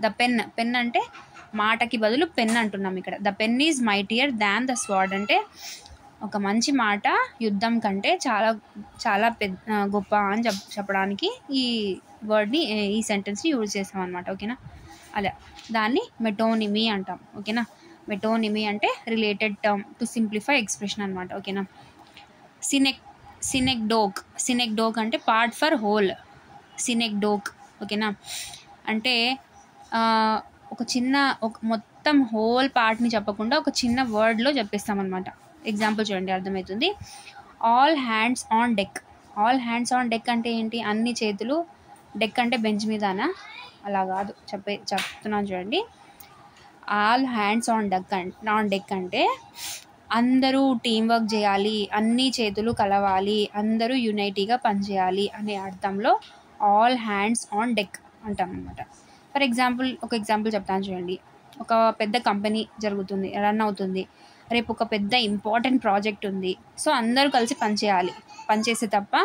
ద పెన్ అంటే మాటకి బదులు పెన్ అంటున్నాం ఇక్కడ. The pen is mightier than the sword అంటే ఒక మంచి మాట యుద్ధం కంటే చాలా చాలా గొప్ప అని చెప్పడానికి ఈ వర్డ్ని, ఈ సెంటెన్స్ని యూజ్ చేస్తాం అనమాట. ఓకేనా? అలా దాన్ని మెటోనిమీ అంటాం. ఓకేనా? మెటోనిమీ అంటే related term two simplify expression అనమాట. ఓకేనా? సినెక్డోక్ అంటే పార్ట్ ఫర్ హోల్. సినెక్డోక్. ఓకేనా? అంటే ఒక మొత్తం హోల్ పార్ట్ని చెప్పకుండా ఒక చిన్న వర్డ్లో చెప్పేస్తామన్నమాట. ఎగ్జాంపుల్ చూడండి, అర్థమవుతుంది. All hands on deck. All hands on deck అంటే ఏంటి? అన్ని చేతులు, డెక్ అంటే బెంచ్ మీదనా, అలా కాదు, చెప్తున్నాను చూడండి. ఆల్ హ్యాండ్స్ ఆన్ డెక్ అంటే అందరూ టీం వర్క్ చేయాలి, అన్ని చేతులు కలవాలి, అందరూ యునైటీగా పనిచేయాలి అనే అర్థంలో ఆల్ హ్యాండ్స్ ఆన్ డెక్ అంటాం అనమాట. ఫర్ ఎగ్జాంపుల్, ఒక ఎగ్జాంపుల్ చెప్తాను చూడండి. ఒక పెద్ద కంపెనీ రన్ అవుతుంది, రేపు ఒక పెద్ద ఇంపార్టెంట్ ప్రాజెక్ట్ ఉంది. సో అందరూ కలిసి పనిచేస్తే తప్ప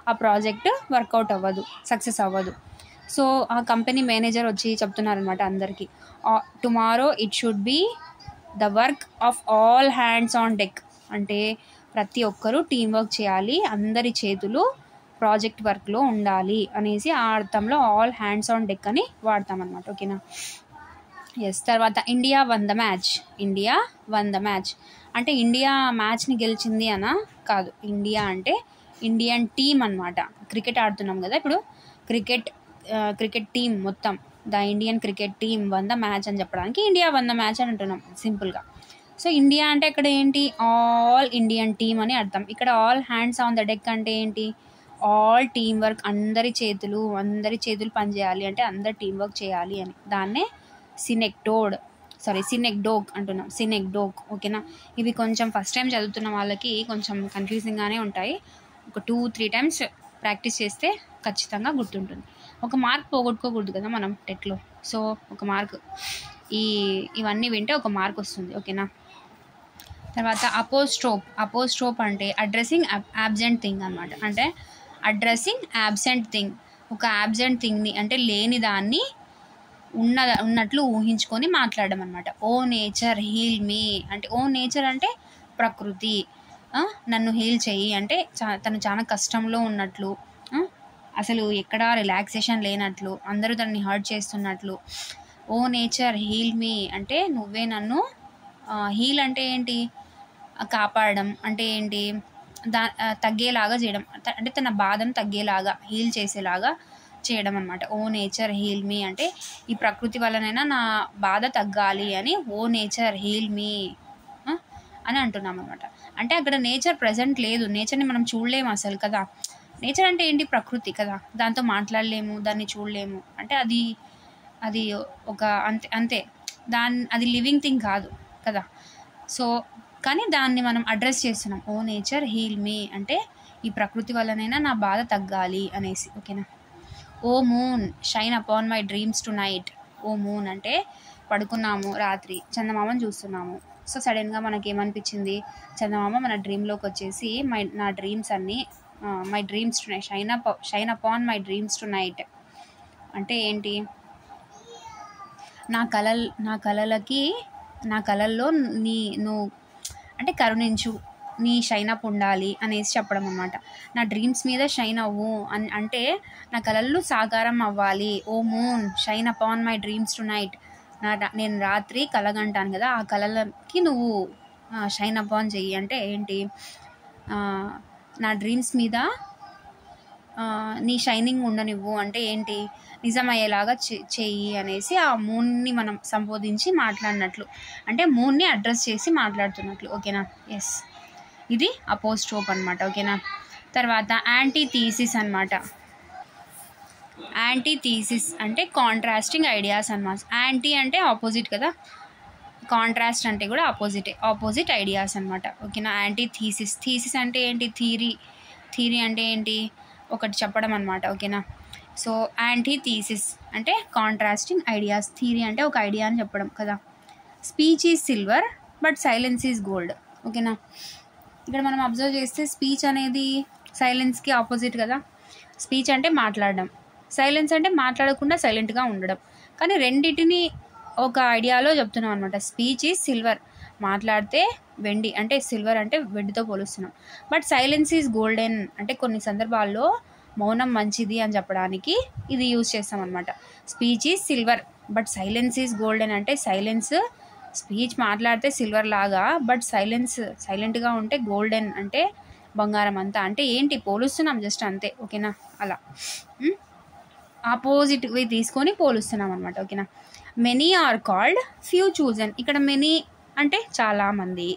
ఆ ప్రాజెక్ట్ వర్కౌట్ అవ్వదు, సక్సెస్ అవ్వదు. సో ఆ కంపెనీ మేనేజర్ వచ్చి చెప్తున్నారనమాట అందరికీ, tomorrow it should be the work of all hands on deck. అంటే ప్రతి ఒక్కరూ టీం వర్క్ చేయాలి, అందరి చేతులు ప్రాజెక్ట్ వర్క్లో ఉండాలి అనేసి ఆ అర్థంలో ఆల్ హ్యాండ్స్ ఆన్ డెక్ అని వాడతామన్నమాట. ఓకేనా. ఎస్. తర్వాత ఇండియా వన్ ద మ్యాచ్ అంటే ఇండియా మ్యాచ్ని గెలిచింది అనా కాదు. ఇండియా అంటే ఇండియన్ టీమ్ అనమాట. క్రికెట్ ఆడుతున్నాం కదా ఇప్పుడు, క్రికెట్ టీమ్ మొత్తం, the Indian cricket team one the match అని చెప్పడానికి ఇండియా వన్ ద మ్యాచ్ అని అంటున్నాం సింపుల్గా. సో ఇండియా అంటే ఇక్కడ ఏంటి, ఆల్ ఇండియన్ టీమ్ అని అర్థం. ఇక్కడ all hands on the deck అంటే ఏంటి, ఆల్ టీమ్ వర్క్, అందరి చేతులు పనిచేయాలి అంటే అందరు టీం వర్క్ చేయాలి అని. దాన్నే సినెక్డోక్ అంటున్నాం, సినెక్డోక్. ఓకేనా. ఇవి కొంచెం ఫస్ట్ టైం చదువుతున్న వాళ్ళకి కొంచెం కన్ఫ్యూజింగ్గానే ఉంటాయి. ఒక 2-3 టైమ్స్ ప్రాక్టీస్ చేస్తే ఖచ్చితంగా గుర్తుంటుంది. ఒక మార్క్ పోగొట్టుకోకూడదు కదా మనం టెట్లో. సో ఒక మార్క్, ఇవన్నీ వింటే ఒక మార్క్ వస్తుంది. ఓకేనా. తర్వాత అపోస్ట్రోప్ అంటే అడ్రస్సింగ్ యాబ్సెంట్ థింగ్ అనమాట. అంటే అడ్రస్సింగ్ యాబ్సెంట్ థింగ్, ఒక యాబ్సెంట్ థింగ్ని అంటే లేని దాన్ని ఉన్నట్లు ఊహించుకొని మాట్లాడడం అనమాట. ఓ నేచర్ హీల్ మీ అంటే, ఓ నేచర్ అంటే ప్రకృతి, నన్ను హీల్ చెయ్యి అంటే తను చాలా కష్టంలో ఉన్నట్లు, అసలు ఎక్కడా రిలాక్సేషన్ లేనట్లు, అందరూ తనని హర్ట్ చేస్తున్నట్లు. ఓ నేచర్ హీల్ మీ అంటే నువ్వే నన్ను, హీల్ అంటే ఏంటి, కాపాడడం అంటే ఏంటి, తగ్గేలాగా చేయడం అంటే తన బాధను తగ్గేలాగా, హీల్ చేసేలాగా చేయడం అనమాట. ఓ నేచర్ హీల్ మీ అంటే ఈ ప్రకృతి వల్లనైనా నా బాధ తగ్గాలి అని ఓ నేచర్ హీల్ మీ అని అంటున్నాం అనమాట. అంటే అక్కడ నేచర్ ప్రజెంట్ లేదు, నేచర్ని మనం చూడలేము అసలు కదా. నేచర్ అంటే ఏంటి, ప్రకృతి కదా, దాంతో మాట్లాడలేము, దాన్ని చూడలేము. అంటే అది ఒక అంతే అది లివింగ్ థింగ్ కాదు కదా. సో కానీ దాన్ని మనం అడ్రస్ చేస్తున్నాం, ఓ నేచర్ హీల్ మీ అంటే ఈ ప్రకృతి వల్లనైనా నా బాధ తగ్గాలి అనేసి. ఓకేనా. O moon shine upon my dreams tonight. O moon అంటే పడుకున్నాము రాత్రి, చందమామని చూస్తున్నాము. సో సడన్గా మనకేమనిపించింది, చందమామ మన డ్రీమ్లోకి వచ్చేసి నా డ్రీమ్స్ అన్నీ, my dreams to night, shine upon my dreams to night అంటే ఏంటి, నా కలల్లో నువ్వు అంటే కరుణించు, నీ షైన్ అప్ ఉండాలి అనేసి చెప్పడం అనమాట. నా డ్రీమ్స్ మీద షైన్ అవ్వు అంటే నా కలలు సాకారం అవ్వాలి. O moon shine upon my dreams tonight, నేను రాత్రి కలగంటాను కదా, ఆ కలలకి నువ్వు షైన్ అపాన్ చెయ్యి అంటే ఏంటి, నా డ్రీమ్స్ మీద నీ షైనింగ్ ఉండనివ్వు అంటే ఏంటి, నిజమయ్యేలాగా చెయ్యి అనేసి ఆ మూన్ని మనం సంబోధించి మాట్లాడినట్లు, అంటే మూన్ని అడ్రస్ చేసి మాట్లాడుతున్నట్లు. ఓకేనా. ఎస్, ఇది అపోస్ట్రోప్ అనమాట. ఓకేనా. తర్వాత యాంటీథీసిస్ అనమాట. యాంటీథీసిస్ అంటే కాంట్రాస్టింగ్ ఐడియాస్ అనమాట. యాంటీ అంటే ఆపోజిట్ కదా, కాంట్రాస్ట్ అంటే కూడా ఆపోజిట్ ఐడియాస్ అనమాట. ఓకేనా. థీసిస్ అంటే ఏంటి, థీరీ అంటే ఏంటి, ఒకటి చెప్పడం అనమాట. ఓకేనా. సో యాంటీథీసిస్ అంటే కాంట్రాస్టింగ్ ఐడియాస్, థీరీ అంటే ఒక ఐడియా అని చెప్పడం కదా. Speech is silver but silence is gold. ఓకేనా. ఇక్కడ మనం అబ్జర్వ్ చేస్తే స్పీచ్ అనేది సైలెన్స్కి ఆపోజిట్ కదా. స్పీచ్ అంటే మాట్లాడడం, సైలెన్స్ అంటే మాట్లాడకుండా సైలెంట్గా ఉండడం. కానీ రెండింటిని ఒక ఐడియాలో చెప్తున్నాం అనమాట. స్పీచ్ ఈజ్ సిల్వర్, మాట్లాడితే వెండి అంటే సిల్వర్ అంటే వెండితో పోలుస్తున్నాం. బట్ సైలెన్స్ ఈజ్ గోల్డెన్ అంటే కొన్ని సందర్భాల్లో మౌనం మంచిది అని చెప్పడానికి ఇది యూజ్ చేస్తాం అనమాట. Speech is silver but silence is golden అంటే స్పీచ్ మాట్లాడితే సిల్వర్ లాగా, బట్ సైలెంట్గా ఉంటే గోల్డెన్ అంటే బంగారం అంతా. అంటే ఏంటి పోలుస్తున్నాం జస్ట్ అంతే. ఓకేనా. అలా ఆపోజిట్వి తీసుకొని పోలుస్తున్నాం అనమాట. ఓకేనా. Many are called, few chosen. ఇక్కడ మెనీ అంటే చాలామంది,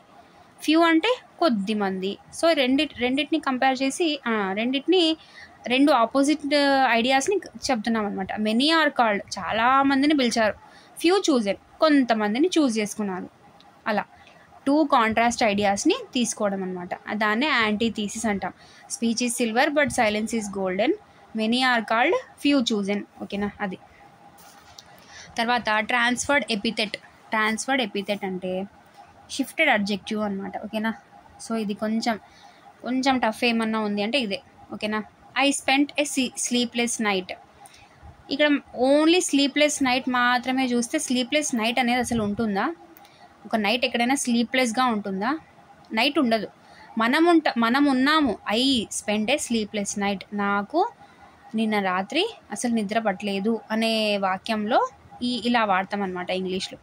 ఫ్యూ అంటే కొద్ది మంది. సో రెండింటిని కంపేర్ చేసి రెండింటిని రెండు ఆపోజిట్ ఐడియాస్ని చెప్తున్నాం అనమాట. మెనీ ఆర్ కాల్డ్, చాలామందిని పిలిచారు. ఫ్యూ చూజెడ్, కొంతమందిని చూజ్ చేసుకున్నారు. అలా టూ కాంట్రాస్ట్ ఐడియాస్ని తీసుకోవడం అనమాట. దాన్నే యాంటీథీసిస్ అంటాం. Speech is silver but silence is golden, many are called, few chosen. ఓకేనా? అది. తర్వాత ట్రాన్స్ఫర్డ్ ఎపిథెట్. ట్రాన్స్ఫర్డ్ ఎపిథెట్ అంటే షిఫ్టెడ్ అడ్జెక్టివ్ అనమాట. ఓకేనా? సో ఇది కొంచెం టఫ్ ఏమన్నా ఉంది అంటే ఇదే. ఓకేనా? I spent A sleepless night. ఇక్కడ ఓన్లీ స్లీప్లెస్ నైట్ మాత్రమే చూస్తే స్లీప్లెస్ నైట్ అనేది అసలు ఉంటుందా? ఒక నైట్ ఎక్కడైనా స్లీప్లెస్గా ఉంటుందా? నైట్ ఉండదు. మనం ఉన్నాము. I spend A sleepless night, నాకు నిన్న రాత్రి అసలు నిద్ర పట్టలేదు అనే వాక్యంలో ఇలా వాడతాం అనమాట ఇంగ్లీష్లో.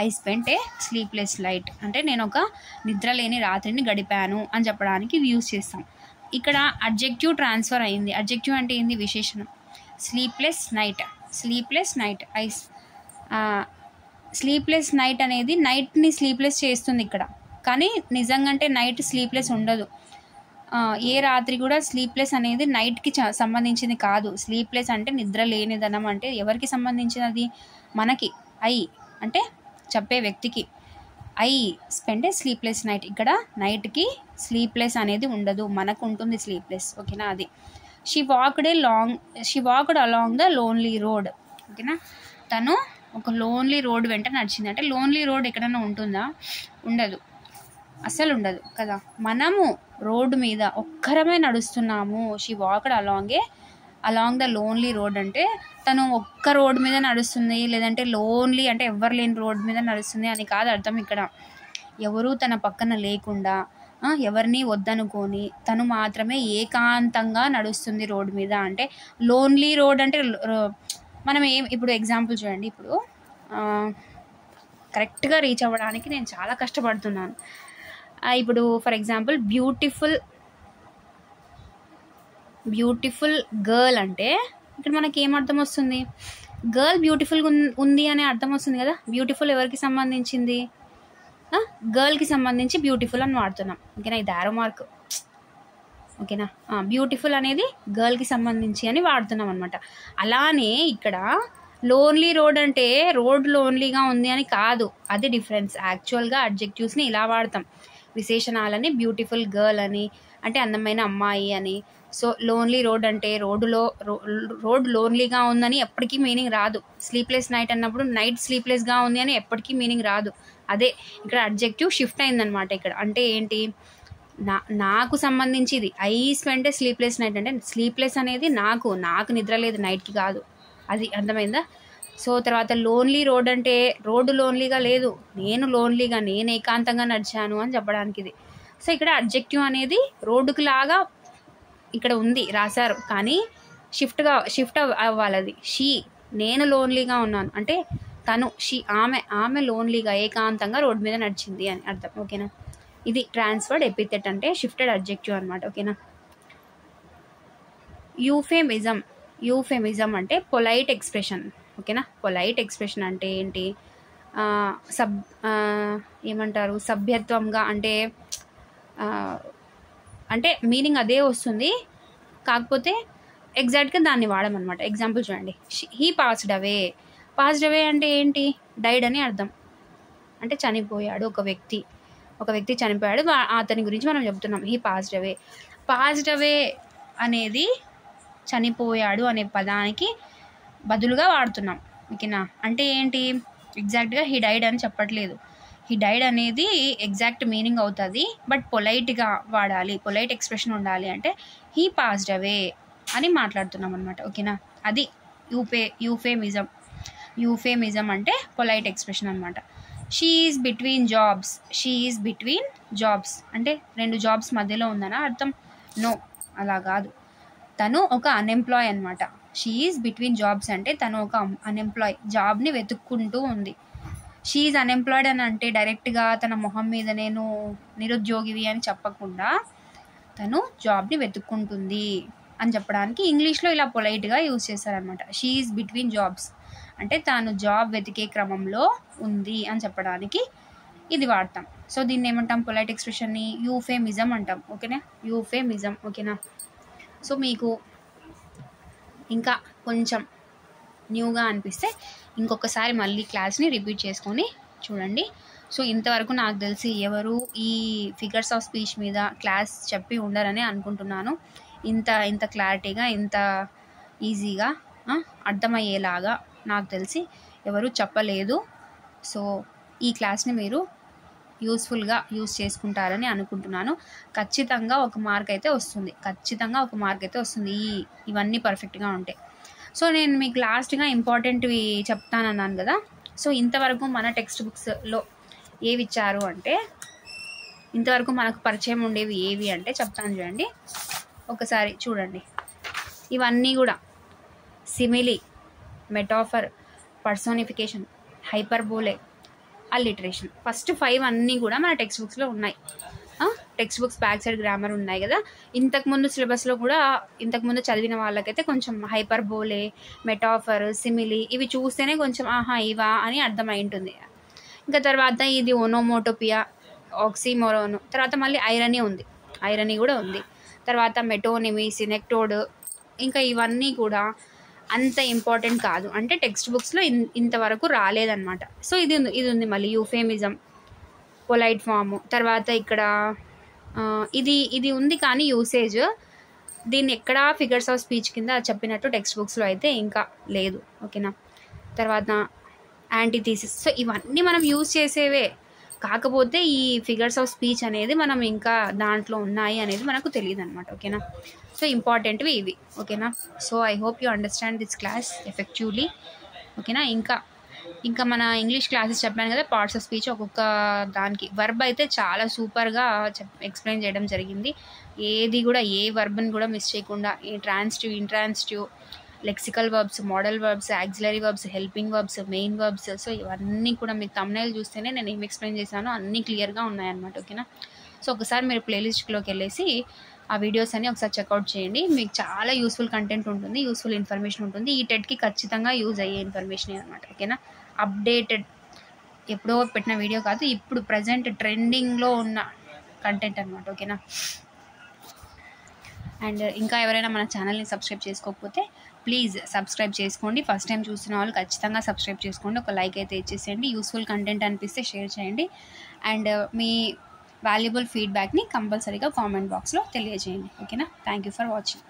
I spent A sleepless night అంటే నేను ఒక నిద్రలేని రాత్రిని గడిపాను అని చెప్పడానికి యూజ్ చేస్తాం. ఇక్కడ అడ్జెక్టివ్ ట్రాన్స్ఫర్ అయింది. అడ్జెక్టివ్ అంటే ఏంది? విశేషణం. Sleepless night, sleepless night. Sleepless night అనేది నైట్ని స్లీప్లెస్ చేస్తుంది ఇక్కడ. కానీ నిజంగా అంటే నైట్ స్లీప్లెస్ ఉండదు. ఏ రాత్రి కూడా స్లీప్లెస్ అనేది నైట్కి సంబంధించింది కాదు. స్లీప్లెస్ అంటే నిద్ర లేనిదనం. అంటే ఎవరికి సంబంధించినది? మనకి. ఐ అంటే చెప్పే వ్యక్తికి. I spend A sleepless night. ఇక్కడ నైట్కి స్లీప్లెస్ అనేది ఉండదు, మనకు ఉంటుంది స్లీప్లెస్. ఓకేనా? అది. She walked along the lonely road. ఓకేనా? తను ఒక లోన్లీ రోడ్ వెంట నడిచింది. అంటే లోన్లీ రోడ్ ఎక్కడైనా ఉంటుందా? ఉండదు, అస్సలు ఉండదు కదా. మనము రోడ్డు మీద ఒక్కరమే నడుస్తున్నాము. She walked along the lonely road అంటే తను ఒక్క రోడ్ మీద నడుస్తుంది, లేదంటే లోన్లీ అంటే ఎవ్వరు లేని రోడ్ మీద నడుస్తుంది అని కాదు అర్థం ఇక్కడ. ఎవరు తన పక్కన లేకుండా, ఎవరిని వద్దనుకొని తను మాత్రమే ఏకాంతంగా నడుస్తుంది రోడ్డు మీద. అంటే లోన్లీ రోడ్ అంటే మనం ఇప్పుడు ఎగ్జాంపుల్ చూడండి. ఇప్పుడు కరెక్ట్గా రీచ్ అవ్వడానికి నేను చాలా కష్టపడుతున్నాను. ఇప్పుడు ఫర్ ఎగ్జాంపుల్ బ్యూటిఫుల్ గర్ల్ అంటే ఇక్కడ మనకి ఏం అర్థం వస్తుంది? గర్ల్ బ్యూటిఫుల్గా ఉంది అనే అర్థం వస్తుంది కదా. బ్యూటిఫుల్ ఎవరికి సంబంధించింది? గర్ల్కి సంబంధించి బ్యూటిఫుల్ అని వాడుతున్నాం. ఓకేనా? ఇది యారో మార్క్. ఓకేనా? బ్యూటిఫుల్ అనేది గర్ల్కి సంబంధించి అని వాడుతున్నాం అనమాట. అలానే ఇక్కడ లోన్లీ రోడ్ అంటే రోడ్ లోన్లీగా ఉంది అని కాదు, అది డిఫరెన్స్. యాక్చువల్గా అడ్జెక్టివ్స్ని ఇలా వాడతాం. విశేషణాలని బ్యూటిఫుల్ గర్ల్ అని, అంటే అందమైన అమ్మాయి అని. సో లోన్లీ రోడ్ అంటే రోడ్ లోన్లీగా ఉందని ఎప్పటికీ మీనింగ్ రాదు. స్లీప్లెస్ నైట్ అన్నప్పుడు నైట్ స్లీప్లెస్గా ఉంది అని ఎప్పటికీ మీనింగ్ రాదు. అదే ఇక్కడ అడ్జెక్టివ్ షిఫ్ట్ అయిందనమాట ఇక్కడ. అంటే ఏంటి? నాకు సంబంధించి ఇది. ఐ స్పెండ్ స్లీప్లెస్ నైట్ అంటే స్లీప్లెస్ అనేది నాకు నిద్ర లేదు, నైట్కి కాదు. అది అర్థమైందా? సో తర్వాత లోన్లీ రోడ్ అంటే రోడ్డు లోన్లీగా లేదు, నేను ఏకాంతంగా నడిచాను అని చెప్పడానికి ఇది. సో ఇక్కడ అడ్జెక్టివ్ అనేది రోడ్డుకి లాగా ఇక్కడ ఉంది రాశారు, కానీ షిఫ్ట్ అవ్వాలి అది. నేను లోన్లీగా ఉన్నాను అంటే తను ఆమె లోన్లీగా ఏకాంతంగా రోడ్డు మీద నడిచింది అని అర్థం. ఓకేనా? ఇది ట్రాన్స్ఫర్డ్ ఎపిథెట్ అంటే షిఫ్టెడ్ అడ్జెక్టివ్ అనమాట. ఓకేనా? యూఫెమిజం అంటే పొలైట్ ఎక్స్ప్రెషన్. ఓకేనా? పొలైట్ ఎక్స్ప్రెషన్ అంటే ఏంటి? ఏమంటారు? సభ్యత్వంగా అంటే మీనింగ్ అదే వస్తుంది, కాకపోతే ఎగ్జాక్ట్గా దాన్ని వాడమన్నమాట. ఎగ్జాంపుల్ చూడండి. హీ పాస్డ్ అవే అంటే ఏంటి? డైడ్ అని అర్థం. అంటే చనిపోయాడు ఒక వ్యక్తి చనిపోయాడు, అతని గురించి మనం చెప్తున్నాం. హీ పాస్డ్ అవే అనేది చనిపోయాడు అనే పదానికి బదులుగా వాడుతున్నాం. ఓకేనా? అంటే ఏంటి? ఎగ్జాక్ట్గా హీ డైడ్ అని చెప్పట్లేదు. హీ డైడ్ అనేది ఎగ్జాక్ట్ మీనింగ్ అవుతుంది, బట్ పొలైట్గా వాడాలి, పొలైట్ ఎక్స్ప్రెషన్ ఉండాలి. అంటే హీ పాస్డ్ అవే అని మాట్లాడుతున్నాం అనమాట. ఓకేనా? అది యూఫెమిజం అంటే పొలైట్ ఎక్స్ప్రెషన్ అనమాట. షీ ఈజ్ బిట్వీన్ జాబ్స్ అంటే 2 జాబ్స్ మధ్యలో ఉందనా అర్థం? నో, అలా కాదు. తను ఒక అన్ఎంప్లాయ్ అనమాట. షీ ఈజ్ బిట్వీన్ జాబ్స్ అంటే తను ఒక అన్ఎంప్లాయ్, జాబ్ని వెతుక్కుంటూ ఉంది. షీ ఈజ్ అన్ఎంప్లాయిడ్ అని అంటే డైరెక్ట్గా తన మొహం మీద నేను నిరుద్యోగివి అని చెప్పకుండా తను జాబ్ని వెతుక్కుంటుంది అని చెప్పడానికి ఇంగ్లీష్లో ఇలా పొలైట్గా యూజ్ చేస్తారనమాట. షీ ఈజ్ బిట్వీన్ జాబ్స్ అంటే తాను జాబ్ వెతికే క్రమంలో ఉంది అని చెప్పడానికి ఇది వాడతాం. సో దీన్ని ఏమంటాం? పొలైట్ ఎక్స్ప్రెషన్ని యూఫెమిజం అంటాం. ఓకేనా? యూఫెమిజం. ఓకేనా? సో మీకు ఇంకా కొంచెం న్యూగా అనిపిస్తే ఇంకొకసారి మళ్ళీ క్లాస్ని రిపీట్ చేసుకొని చూడండి. సో ఇంతవరకు నాకు తెలిసి ఎవరు ఈ ఫిగర్స్ ఆఫ్ స్పీచ్ మీద క్లాస్ చెప్పి ఉండరని అనుకుంటున్నాను. ఇంత క్లారిటీగా, ఇంత ఈజీగా అర్థమయ్యేలాగా నాకు తెలిసి ఎవరు చెప్పలేదు. సో ఈ క్లాస్ని మీరు యూస్ఫుల్గా యూస్ చేసుకుంటారని అనుకుంటున్నాను. ఖచ్చితంగా ఒక మార్క్ అయితే వస్తుంది ఇవన్నీ పర్ఫెక్ట్గా ఉంటాయి. సో నేను మీకు లాస్ట్గా ఇంపార్టెంట్వి చెప్తానన్నాను కదా. సో ఇంతవరకు మన టెక్స్ట్ బుక్స్లో ఏవి ఇచ్చారు అంటే, ఇంతవరకు మనకు పరిచయం ఉండేవి ఏవి అంటే చెప్తాను చూడండి. ఒకసారి చూడండి. ఇవన్నీ కూడా సిమిలీ, మెటాఫర్, పర్సోనిఫికేషన్, హైపర్బోలే, అల్లిటరేషన్, ఫస్ట్ 5 అన్నీ కూడా మన టెక్స్ట్ బుక్స్లో ఉన్నాయి. Text books back side grammar ఉన్నాయి కదా. ఇంతకుముందు సిలబస్లో కూడా ఇంతకుముందు చదివిన వాళ్ళకైతే కొంచెం హైపర్బోలే, మెటాఫర్, సిమిలీ ఇవి చూస్తేనే కొంచెం ఇవా అని అర్థమై ఉంటుంది. ఇంకా తర్వాత ఇది ఓనోమోటోపియా, ఆక్సిమోరోన్, తర్వాత మళ్ళీ ఐరనీ కూడా ఉంది. తర్వాత మెటోనిమీ, సినెక్టోడ్, ఇంకా ఇవన్నీ కూడా అంత ఇంపార్టెంట్ కాదు, అంటే టెక్స్ట్ బుక్స్లో ఇంతవరకు రాలేదన్నమాట. సో ఇది ఉంది మళ్ళీ యూఫేమిజం, పొలైట్ ఫామ్, తర్వాత ఇక్కడ ఇది ఉంది కానీ యూసేజ్ దీన్ని ఎక్కడా ఫిగర్స్ ఆఫ్ స్పీచ్ కింద చెప్పినట్టు టెక్స్ట్ బుక్స్లో అయితే ఇంకా లేదు. ఓకేనా. తర్వాత యాంటీథీసిస్. సో ఇవన్నీ మనం యూజ్ చేసేవే, కాకపోతే ఈ ఫిగర్స్ ఆఫ్ స్పీచ్ అనేది మనం ఇంకా దాంట్లో ఉన్నాయి అనేది మనకు తెలియదు అనమాట. ఓకేనా. సో ఇంపార్టెంట్వి ఇవి. ఓకేనా. So I hope you understand this class effectively. ఓకేనా. ఇంకా మన ఇంగ్లీష్ క్లాసెస్ చెప్పాను కదా, పార్ట్స్ ఆఫ్ స్పీచ్ ఒక్కొక్క దానికి వర్బ్ అయితే చాలా సూపర్గా ఎక్స్ప్లెయిన్ చేయడం జరిగింది. ఏది కూడా ఏ వర్బ్ని కూడా మిస్ చేయకుండా, transitive, intransitive, lexical verbs, modal verbs, auxiliary verbs, helping verbs, main verbs. So ఇవన్నీ కూడా మీకు థంబ్నెయిల్ చూస్తేనే నేను ఏం ఎక్స్ప్లెయిన్ చేశానో అన్నీ క్లియర్గా ఉన్నాయన్నమాట. ఓకేనా. సో ఒకసారి మీరు ప్లేలిస్ట్లోకి వెళ్ళేసి ఆ వీడియోస్ అన్ని ఒకసారి చెక్అవుట్ చేయండి. మీకు చాలా యూస్ఫుల్ కంటెంట్ ఉంటుంది, యూస్ఫుల్ ఇన్ఫర్మేషన్ ఉంటుంది. ఈ టెట్కి ఖచ్చితంగా యూజ్ అయ్యే ఇన్ఫర్మేషన్ అనమాట. ఓకేనా. అప్డేటెడ్, ఎప్పుడో పెట్టిన వీడియో కాదు, ఇప్పుడు ప్రజెంట్ ట్రెండింగ్లో ఉన్న కంటెంట్ అనమాట. ఓకేనా. అండ్ ఇంకా ఎవరైనా మన ఛానల్ని సబ్స్క్రైబ్ చేసుకోకపోతే ప్లీజ్ సబ్స్క్రైబ్ చేసుకోండి. ఫస్ట్ టైం చూస్తున్న వాళ్ళు ఖచ్చితంగా సబ్స్క్రైబ్ చేసుకోండి. ఒక లైక్ అయితే ఇచ్చేసేయండి. యూస్ఫుల్ కంటెంట్ అనిపిస్తే షేర్ చేయండి. అండ్ మీ వాల్యుబుల్ ఫీడ్బ్యాక్ని కంపల్సరీగా కామెంట్ బాక్స్లో తెలియజేయండి. ఓకేనా. Thank you for watching.